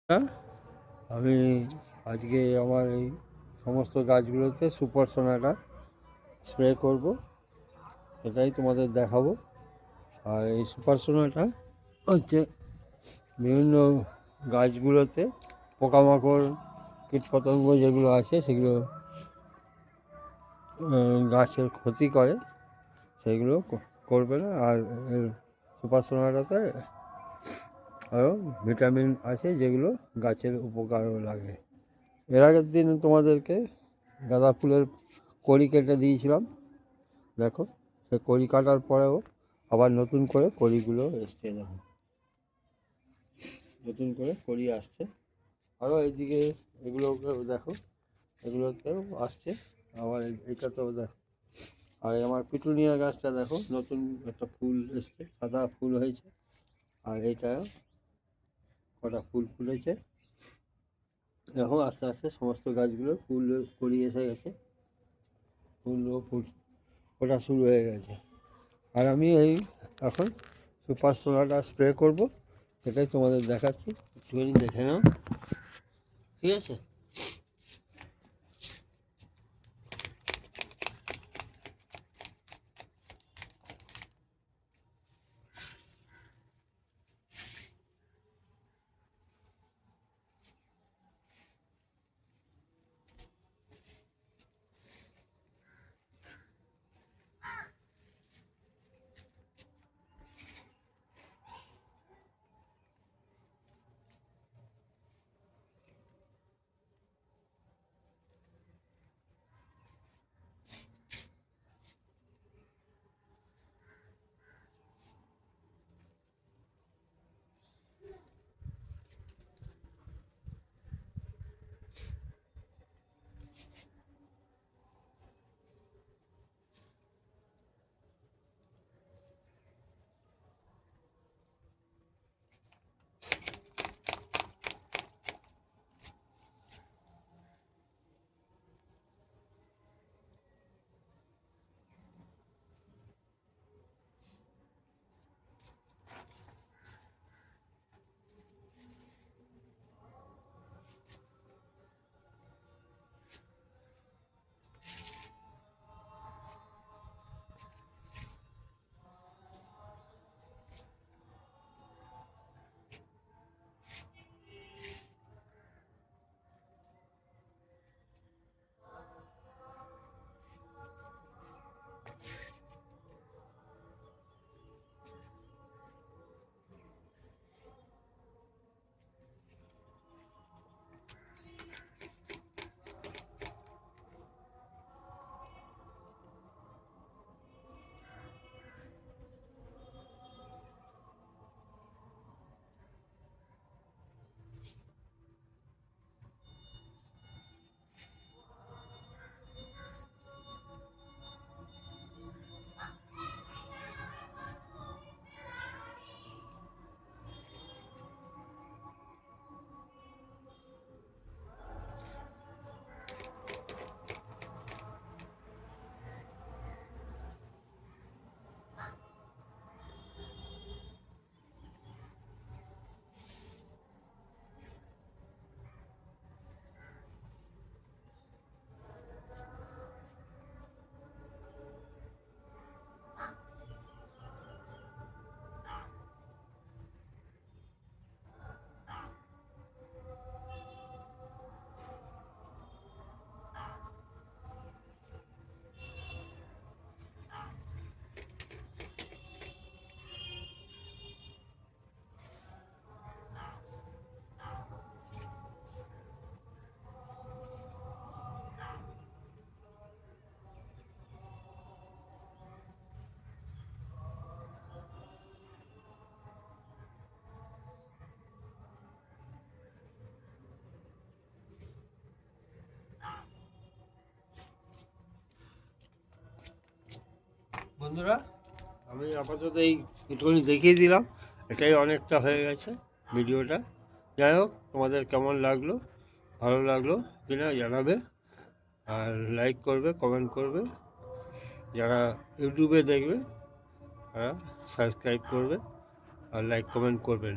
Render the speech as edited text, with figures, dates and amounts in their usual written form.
আমি আজকে আমার এই সমস্ত গাছগুলোতে সুপার সোনাটা স্প্রে করব, এটাই তোমাদের দেখাবো। আর এই সুপার সোনাটা হচ্ছে বিভিন্ন গাছগুলোতে পোকামাকড় কীটপতঙ্গ যেগুলো আছে সেগুলো গাছের ক্ষতি করে, সেগুলো করবে না। আর এর সুপার সোনাটাতে আরও ভিটামিন আছে যেগুলো গাছের উপকারও লাগে। এর আগের দিন তোমাদেরকে গাঁদা ফুলের কড়ি কেটে দিয়েছিলাম, দেখো সে কড়ি কাটার পরেও আবার নতুন করে কড়িগুলো এসছে, দেখো নতুন করে কড়ি আসছে। আরও এইদিকে এগুলোকেও দেখো, এগুলোতেও আসছে আবার এইটাতেও দেখো। আর আমার পিটুনিয়া গাছটা দেখো, নতুন একটা ফুল এসছে, সাদা ফুল হয়েছে। আর এইটাও কটা ফুল ফুলেছে। এখন আস্তে আস্তে সমস্ত গাছগুলো ফুল কড়ি এসে গেছে, ফুলও ফোটা শুরু হয়ে গেছে। আর আমি এই এখন সুপার সোলারটা স্প্রে করব, সেটাই তোমাদের দেখাচ্ছি, একটুখানি দেখে নাও, ঠিক আছে? বন্ধুরা, আমি আপাতত এই একটুখানি দেখিয়ে দিলাম, এটাই অনেকটা হয়ে গেছে ভিডিওটা। যাই হোক, তোমাদের কেমন লাগলো, ভালো লাগলো কিনা জানাবে, আর লাইক করবে, কমেন্ট করবে। যারা ইউটিউবে দেখবে তারা সাবস্ক্রাইব করবে আর লাইক কমেন্ট করবেন।